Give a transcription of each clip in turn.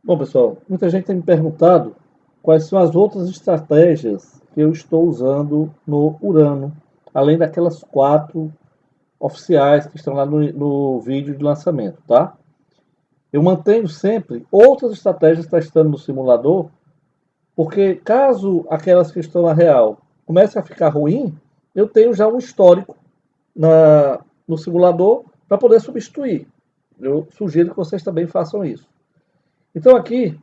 Bom, pessoal, muita gente tem me perguntado quais são as outras estratégias que eu estou usando no Urano, além daquelas quatro oficiais que estão lá no vídeo de lançamento, tá? Eu mantenho sempre outras estratégias testando no simulador, porque caso aquelas que estão na real comecem a ficar ruim, eu tenho já um histórico no simulador para poder substituir. Eu sugiro que vocês também façam isso. Então aqui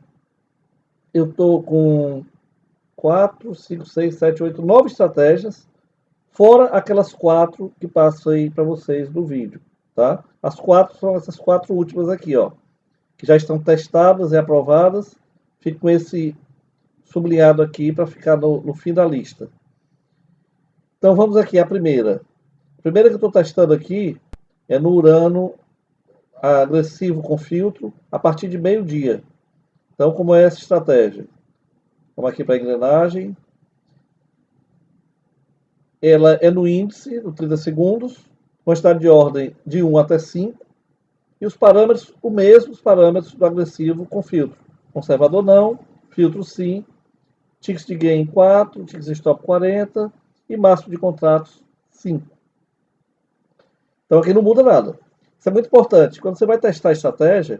eu estou com 4, 5, 6, 7, 8, 9 estratégias, fora aquelas quatro que passei para vocês no vídeo, tá? As quatro são essas quatro últimas aqui, ó, que já estão testadas e aprovadas. Fico com esse sublinhado aqui para ficar no fim da lista. Então vamos aqui, a primeira. A primeira que eu estou testando aqui é no Urano agressivo com filtro a partir de meio-dia. Então, como é essa estratégia? Vamos aqui para a engrenagem. Ela é no índice, no 30 segundos, quantidade de ordem de 1 até 5, e os parâmetros, os mesmos parâmetros do agressivo com filtro. Conservador não, filtro sim, ticks de gain 4, ticks de stop 40 e máximo de contratos 5. Então aqui não muda nada. Isso é muito importante. Quando você vai testar a estratégia,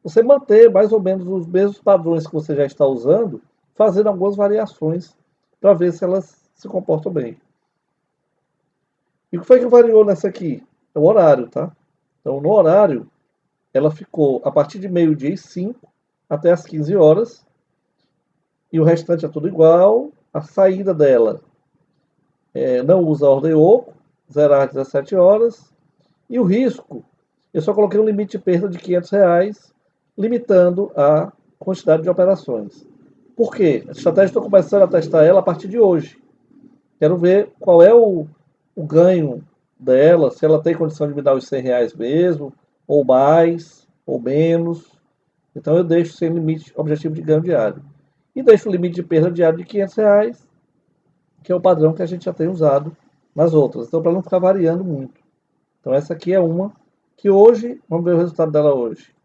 você manter mais ou menos os mesmos padrões que você já está usando, fazendo algumas variações para ver se elas se comportam bem. E o que foi que variou nessa aqui? É o horário, tá? Então, no horário, ela ficou a partir de meio-dia e 5 até as 15 horas. E o restante é tudo igual. A saída dela não usa a ordem oco, zerar às 17 horas. E o risco, eu só coloquei um limite de perda de R$ 500, limitando a quantidade de operações. Por quê? A estratégia estou começando a testar ela a partir de hoje. Quero ver qual é o ganho dela, se ela tem condição de me dar os R$ 100 mesmo, ou mais, ou menos. Então eu deixo sem limite objetivo de ganho diário. E deixo o limite de perda diária de R$ 500, que é o padrão que a gente já tem usado nas outras. Então, para não ficar variando muito. Então, essa aqui é uma que hoje, vamos ver o resultado dela hoje.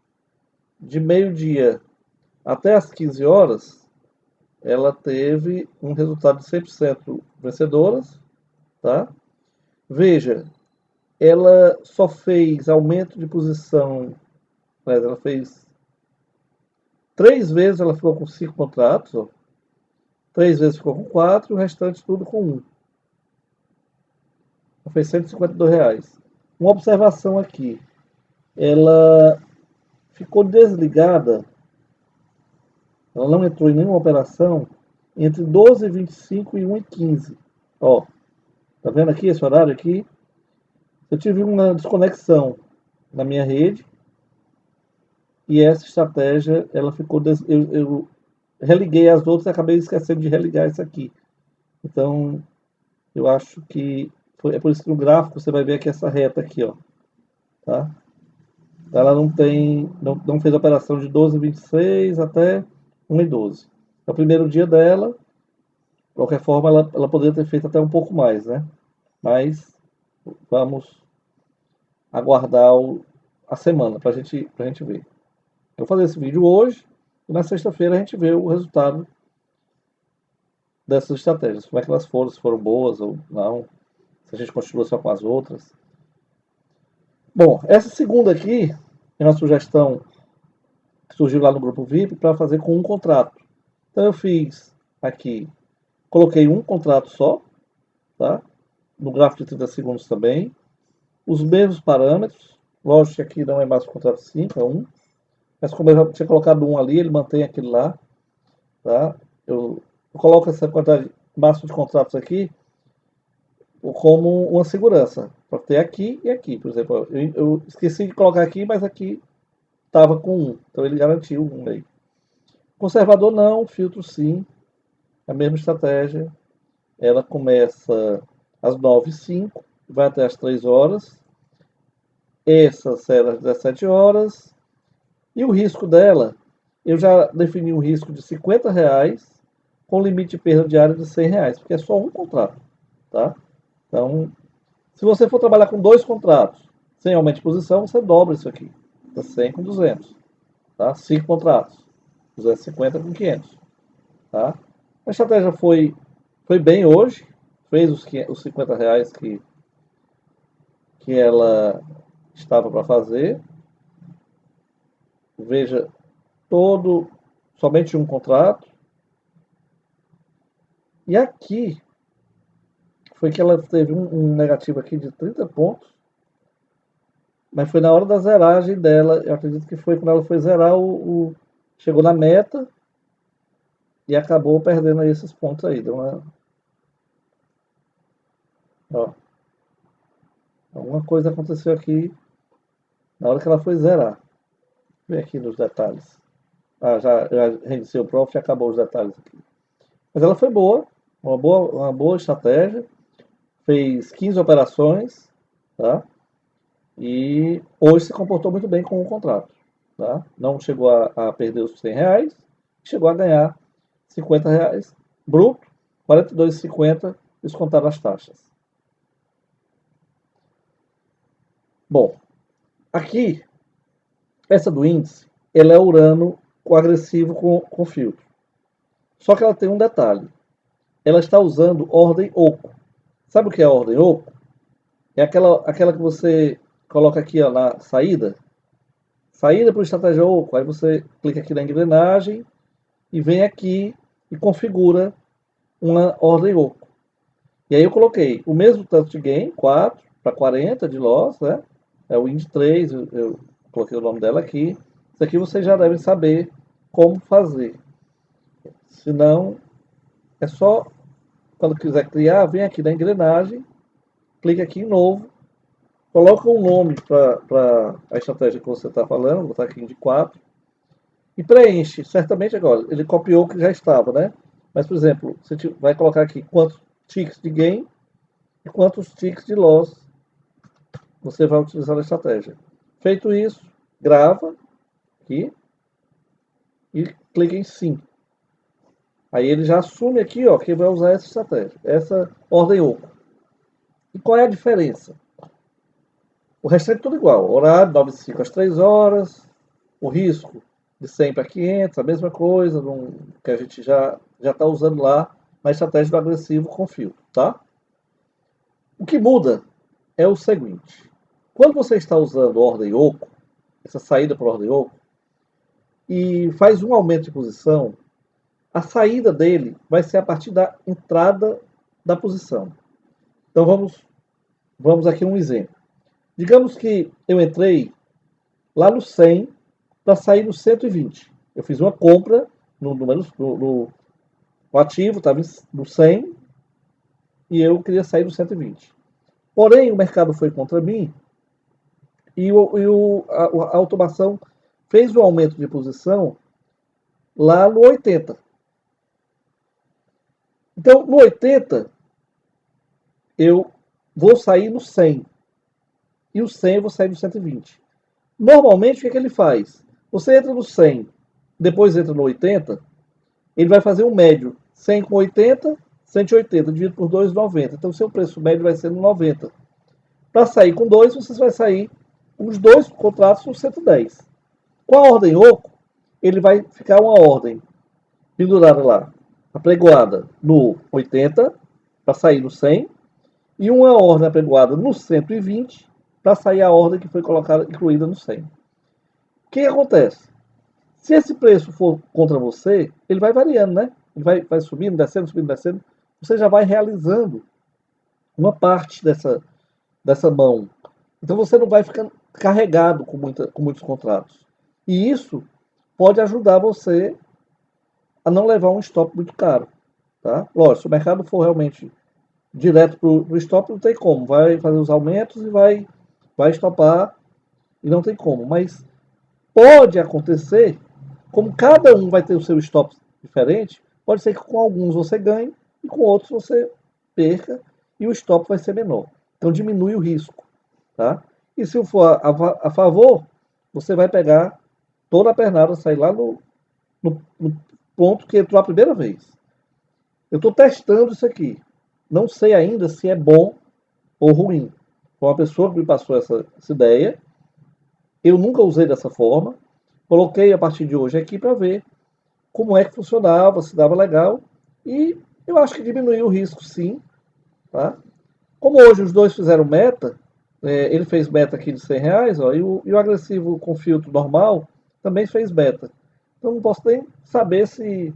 De meio-dia até as 15 horas, ela teve um resultado de 100% vencedoras, tá? Veja, ela só fez aumento de posição, mas ela fez 3 vezes, ela ficou com 5 contratos, ó. 3 vezes ficou com 4 e o restante tudo com 1. Ela fez R$ 152. Uma observação aqui, ela ficou desligada, ela não entrou em nenhuma operação entre 12h25 e 1h15. Ó, tá vendo aqui esse horário aqui? Eu tive uma desconexão na minha rede, e essa estratégia, ela ficou. Eu religuei as outras e acabei esquecendo de religar essa aqui. Então, eu acho que é por isso que no gráfico você vai ver aqui essa reta aqui, ó. Tá? Ela não fez a operação de 12h26 até 1h12. É o primeiro dia dela. De qualquer forma, ela poderia ter feito até um pouco mais, né? Mas vamos aguardar a semana para a gente ver. Eu vou fazer esse vídeo hoje e na sexta-feira a gente vê o resultado dessas estratégias. Como é que elas foram, se foram boas ou não. Se a gente continua só com as outras. Bom, essa segunda aqui é uma sugestão que surgiu lá no grupo VIP para fazer com um contrato. Então eu fiz aqui, coloquei um contrato só, tá? No gráfico de 30 segundos também. Os mesmos parâmetros. Lógico que aqui não é mais o contrato 5, é 1. Mas como eu já tinha colocado um ali, ele mantém aquele lá. Tá? Eu coloco essa quantidade máxima de contratos aqui como uma segurança. Para ter aqui e aqui. Por exemplo, eu esqueci de colocar aqui, mas aqui estava com um. Então ele garantiu um aí. Conservador não, filtro sim. A mesma estratégia. Ela começa às 9h05, vai até às 3 horas. Essa será às 17 horas. E o risco dela, eu já defini um risco de R$ 50 com limite de perda diária de R$ 100, porque é só um contrato. Tá? Então, se você for trabalhar com 2 contratos, sem aumento de posição, você dobra isso aqui. Tá 100 com 200. Tá? 5 contratos. 250 com 500. Tá? A estratégia foi bem hoje, fez os 50 reais que ela estava para fazer. Veja, somente um contrato. E aqui foi que ela teve um negativo aqui de 30 pontos, mas foi na hora da zeragem dela. Eu acredito que foi quando ela foi zerar chegou na meta e acabou perdendo aí esses pontos aí. Ó, alguma coisa aconteceu aqui na hora que ela foi zerar. Vem aqui nos detalhes. Ah, já reiniciei o Profit e acabou os detalhes aqui. Mas ela foi boa, uma boa estratégia. Fez 15 operações, tá? E hoje se comportou muito bem com o contrato. Tá? Não chegou a perder os 100 reais, chegou a ganhar 50 reais bruto, 42,50 descontar as taxas. Bom, aqui, essa do índice, ela é Urano agressivo com filtro. Só que ela tem um detalhe. Ela está usando ordem oco. Sabe o que é a ordem oco? É aquela que você coloca aqui ó, na saída. Saída para o estratégia oco. Aí você clica aqui na engrenagem e vem aqui e configura uma ordem oco. E aí eu coloquei o mesmo tanto de gain, 4 para 40 de loss, né? É o Ind 3, eu coloquei o nome dela aqui. Isso aqui vocês já devem saber como fazer. Se não, é só, quando quiser criar, vem aqui na engrenagem, clica aqui em novo, coloca um nome para a estratégia que você está falando, vou botar aqui de 4, e preenche. Certamente agora, ele copiou o que já estava, né? Mas, por exemplo, você vai colocar aqui quantos ticks de gain e quantos ticks de loss você vai utilizar na estratégia. Feito isso, grava aqui e clica em sim. Aí ele já assume aqui ó, que vai usar essa estratégia, essa ordem oco. E qual é a diferença? O restante é tudo igual. Horário, 9h05 às 3 horas. O risco, de 100 para 500, a mesma coisa, que a gente já está usando lá na estratégia do agressivo com filtro. Tá? O que muda é o seguinte. Quando você está usando ordem oco, essa saída por ordem oco, e faz um aumento de posição, a saída dele vai ser a partir da entrada da posição. Então vamos aqui um exemplo. Digamos que eu entrei lá no 100 para sair no 120. Eu fiz uma compra no ativo, estava no 100 e eu queria sair no 120. Porém, o mercado foi contra mim e a automação fez o aumento de posição lá no 80. Então, no 80, eu vou sair no 100. E o 100 eu vou sair no 120. Normalmente, o que, é que ele faz? Você entra no 100, depois entra no 80, ele vai fazer um médio. 100 com 80, 180, dividido por 2, 90. Então, o seu preço médio vai ser no 90. Para sair com 2, você vai sair os dois contratos no 110. Com a ordem oco, ele vai ficar uma ordem pendurada lá, apregoada no 80, para sair no 100, e uma ordem apregoada no 120, para sair a ordem que foi colocada, incluída no 100. O que acontece? Se esse preço for contra você, ele vai variando, né? Ele vai subindo, descendo. Você já vai realizando uma parte dessa mão. Então você não vai ficar carregado com muitos contratos. E isso pode ajudar você a não levar um stop muito caro. Tá? Lógico, se o mercado for realmente direto para o stop, não tem como. Vai fazer os aumentos e vai stopar e não tem como. Mas pode acontecer, como cada um vai ter o seu stop diferente, pode ser que com alguns você ganhe e com outros você perca e o stop vai ser menor. Então diminui o risco. Tá? E se for a favor, você vai pegar toda a pernada, sair lá no ponto que entrou a primeira vez. Eu estou testando isso aqui. Não sei ainda se é bom ou ruim. Foi uma pessoa que me passou essa ideia. Eu nunca usei dessa forma. Coloquei a partir de hoje aqui para ver como é que funcionava, se dava legal. E eu acho que diminuiu o risco, sim. Tá? Como hoje os dois fizeram meta, ele fez meta aqui de R$ 100, ó, e o agressivo com filtro normal também fez meta. Então não posso nem saber se.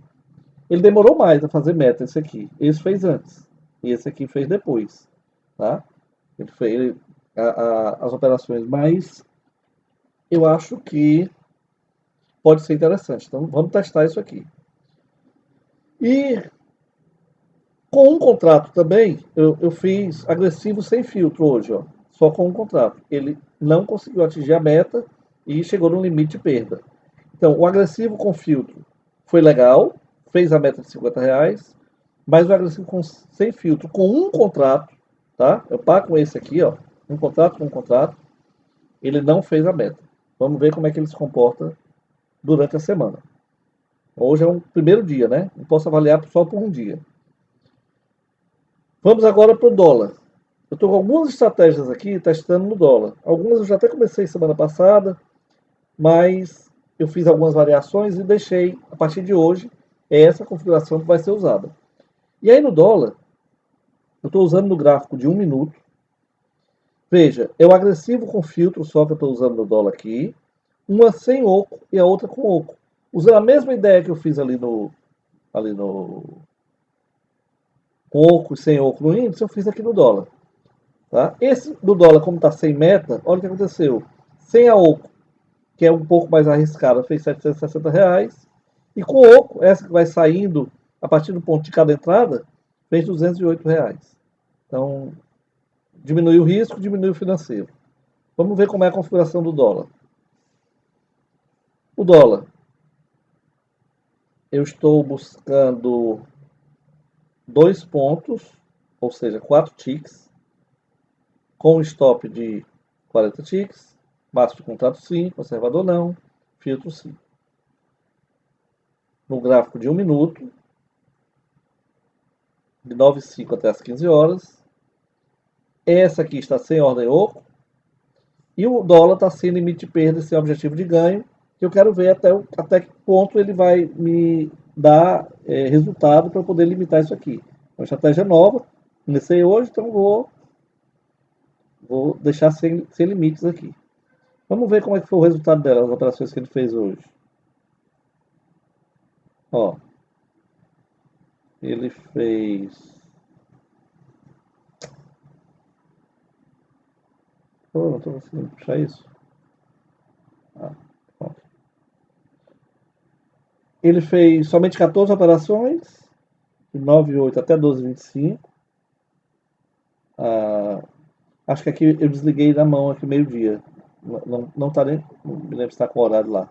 Ele demorou mais a fazer meta, esse aqui. Esse fez antes. E esse aqui fez depois. Tá? Ele fez as operações, mas eu acho que pode ser interessante. Então vamos testar isso aqui. E com um contrato também, eu fiz agressivo sem filtro hoje, ó, só com um contrato. Ele não conseguiu atingir a meta e chegou no limite de perda. Então, o agressivo com filtro foi legal, fez a meta de R$ 50, mas o agressivo sem filtro, com um contrato, tá? Eu pago com esse aqui, ó, um contrato com um contrato, ele não fez a meta. Vamos ver como é que ele se comporta durante a semana. Hoje é um primeiro dia, né? Não posso avaliar só por um dia. Vamos agora para o dólar. Eu estou com algumas estratégias aqui testando no dólar. Algumas eu já até comecei semana passada, mas eu fiz algumas variações e deixei, a partir de hoje, essa configuração que vai ser usada. E aí no dólar, eu estou usando no gráfico de 1 minuto. Veja, é o agressivo com filtro só que eu estou usando no dólar aqui. Uma sem oco e a outra com oco. Usando a mesma ideia que eu fiz ali no com oco e sem oco no índice, eu fiz aqui no dólar. Tá? Esse do dólar, como está sem meta, olha o que aconteceu. Sem a oco, que é um pouco mais arriscada, fez R$ 760. E com oco, essa que vai saindo a partir do ponto de cada entrada, fez R$ 208. Então, diminui o risco, diminui o financeiro. Vamos ver como é a configuração do dólar. O dólar, eu estou buscando 2 pontos, ou seja, 4 ticks, com um stop de 40 ticks, máximo de contrato sim, conservador não, filtro sim. No gráfico de 1 minuto, de 9h05 até as 15 horas. Essa aqui está sem ordem oco. E o dólar está sem limite de perda, sem objetivo de ganho. Que eu quero ver até que ponto ele vai me dar resultado para poder limitar isso aqui. É uma estratégia nova. Comecei hoje, então vou deixar sem limites aqui. Vamos ver como é que foi o resultado dela, as operações que ele fez hoje. Ó, ele fez. Oh, não estou conseguindo puxar isso. Pronto. Ele fez somente 14 operações, de 9,8 até 12,25. Ah, acho que aqui eu desliguei na mão aqui meio-dia. Não tá nem. Não me lembro se está com horário lá.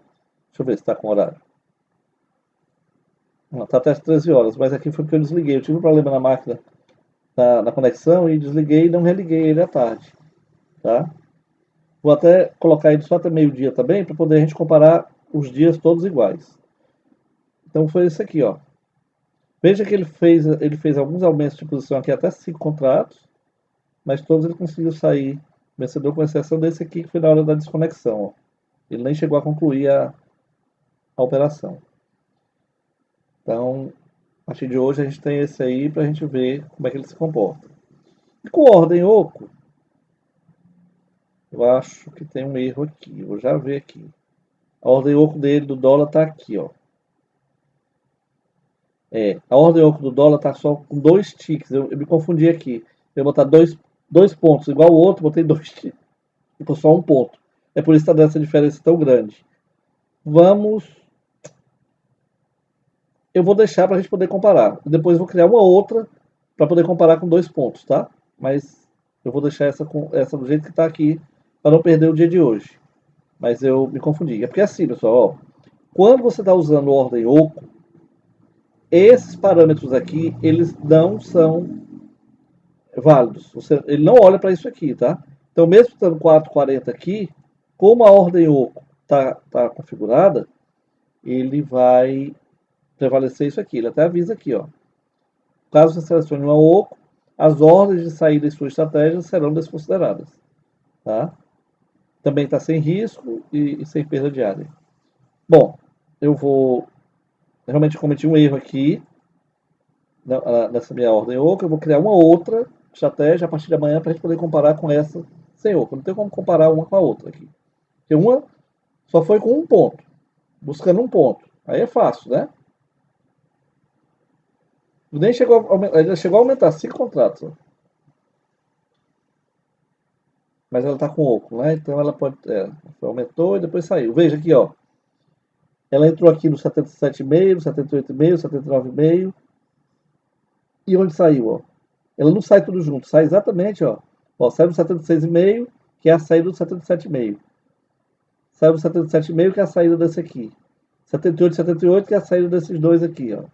Deixa eu ver se está com horário. Não, tá até as 13 horas, mas aqui foi porque eu desliguei. Eu tive um problema na máquina, na conexão, e desliguei e não religuei ele à tarde. Tá? Vou até colocar ele só até meio-dia também, para poder a gente comparar os dias todos iguais. Então foi esse aqui, ó. Veja que ele fez alguns aumentos de posição aqui, até 5 contratos, mas todos ele conseguiu sair vencedor, com exceção desse aqui, que foi na hora da desconexão. Ó. Ele nem chegou a concluir a operação. Então, a partir de hoje, a gente tem esse aí para a gente ver como é que ele se comporta. E com ordem oco, eu acho que tem um erro aqui. Vou já ver aqui. A ordem oco dele do dólar está aqui, ó. A ordem oco do dólar está só com 2 ticks. Eu me confundi aqui. Eu vou botar dois pontos igual o outro, botei 2 ticks. Ficou só um ponto. É por isso que está dando essa diferença tão grande. Eu vou deixar para a gente poder comparar. Depois eu vou criar uma outra para poder comparar com 2 pontos, tá? Mas eu vou deixar essa do jeito que está aqui para não perder o dia de hoje. Mas eu me confundi. É porque é assim, pessoal, ó, quando você está usando ordem oco, esses parâmetros aqui, eles não são válidos. Ele não olha para isso aqui, tá? Então, mesmo estando 4,40 aqui, como a ordem oco tá configurada, ele vai prevalecer isso aqui. Ele até avisa aqui, ó. Caso você selecione uma oco, as ordens de saída de sua estratégia serão desconsideradas. Tá? Também está sem risco e sem perda de área. Bom, eu vou realmente cometi um erro aqui, nessa minha ordem oco. Eu vou criar uma outra estratégia a partir de amanhã para a gente poder comparar com essa sem oco. Não tem como comparar uma com a outra aqui. Porque uma só foi com um ponto, buscando um ponto. Aí é fácil, né? Nem chegou ela chegou a aumentar 5 contratos. Ó. Mas ela está com oco, né? Então ela pode. Aumentou e depois saiu. Veja aqui, ó. Ela entrou aqui no 77,5, no 78,5, 79,5. E onde saiu, ó? Ela não sai tudo junto, sai exatamente, ó. Ó, sai do 76,5, que é a saída do 77,5. Sai do 77,5, que é a saída desse aqui. 78, 78, que é a saída desses dois aqui, ó.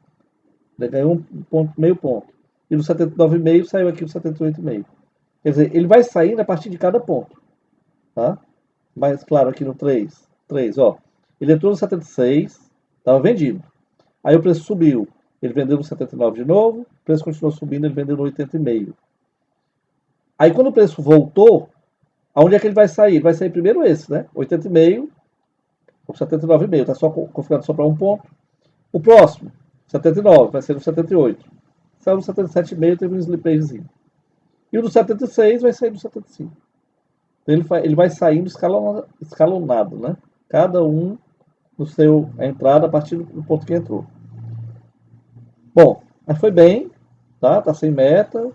Ele ganhou um ponto, meio ponto. E no 79,5 saiu aqui o 78,5. Quer dizer, ele vai saindo a partir de cada ponto, tá? Mais claro aqui no 3, ó. Ele entrou no 76, estava vendido. Aí o preço subiu. Ele vendeu no 79 de novo, o preço continuou subindo, ele vendeu no 80,5. Aí quando o preço voltou, aonde é que ele vai sair? Ele vai sair primeiro esse, né? 80,5, ou 79,5, está só configurado só para um ponto. O próximo, 79, vai ser no 78. Saiu no 77,5, teve um slipagezinho. E o do 76 vai sair no 75. Então ele vai saindo escalonado, né? Cada um no seu entrada a partir do ponto que entrou. Bom, mas foi bem, tá? Tá sem meta.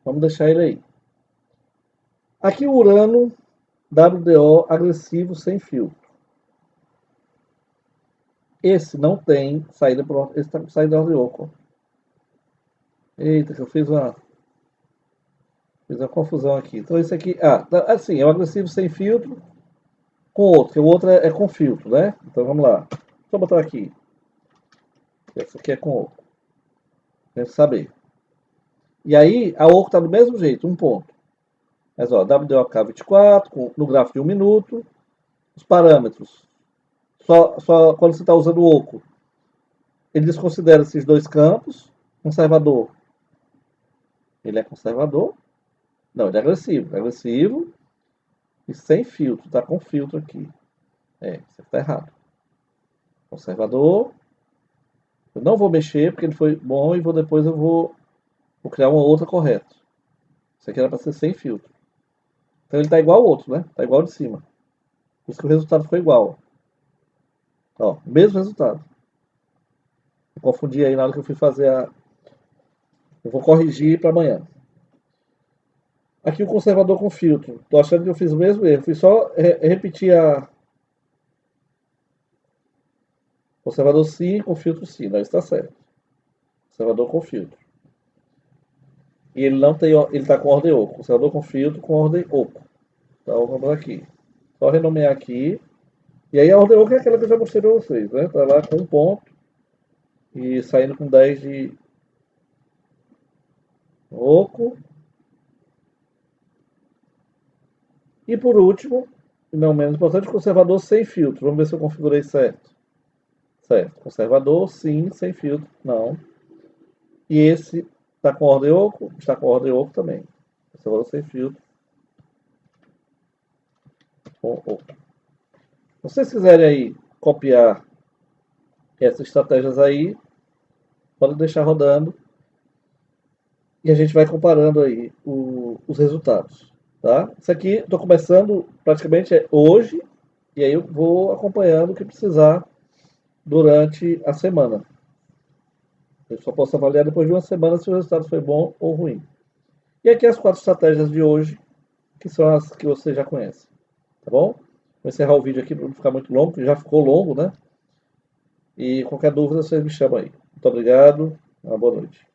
Vamos deixar ele aí. Aqui o Urano WDO agressivo sem filtro. Esse não tem saída por. Esse está com saída de ordem oco. Eita, que eu fiz uma confusão aqui. Então esse aqui. Assim, é o agressivo sem filtro com outro, que o outro é com filtro, né? Então vamos lá. Deixa eu botar aqui. Esse aqui é com oco. Tem que saber. E aí, a oco está do mesmo jeito, um ponto. Mas ó, WDOK 24, no gráfico de 1 minuto. Os parâmetros. Só quando você está usando o oco, ele desconsidera esses dois campos. Conservador. Ele é conservador? Não, ele é agressivo. É agressivo e sem filtro. Está com filtro aqui. Isso está errado. Conservador. Eu não vou mexer porque ele foi bom e depois eu vou criar uma outra correta. Isso aqui era para ser sem filtro. Então ele está igual ao outro, né? Está igual de cima. Por isso que o resultado ficou igual. Ó, mesmo resultado. Eu confundi aí na hora que eu fui fazer a. Eu vou corrigir para amanhã. Aqui o conservador com filtro. Tô achando que eu fiz o mesmo erro. Fui só repetir a. Conservador sim, com filtro sim. Não, isso está certo. Conservador com filtro. E ele não tem. Ele está com ordem oco. Conservador com filtro com ordem oco. Então vamos aqui. Só renomear aqui. E aí a ordem oco é aquela que eu já mostrei para vocês, né? Tá lá com um ponto. E saindo com 10 de oco. E por último, não menos importante, conservador sem filtro. Vamos ver se eu configurei certo. Certo. Conservador, sim, sem filtro. Não. E esse está com ordem oco, está com ordem oco também. Conservador sem filtro. Com oco. Se vocês quiserem aí copiar essas estratégias aí, pode deixar rodando. E a gente vai comparando aí os resultados. Tá? Isso aqui estou começando praticamente hoje. E aí eu vou acompanhando o que precisar durante a semana. Eu só posso avaliar depois de uma semana se o resultado foi bom ou ruim. E aqui as 4 estratégias de hoje, que são as que você já conhece. Tá bom? Vou encerrar o vídeo aqui para não ficar muito longo, porque já ficou longo, né? E qualquer dúvida, vocês me chamam aí. Muito obrigado. Uma boa noite.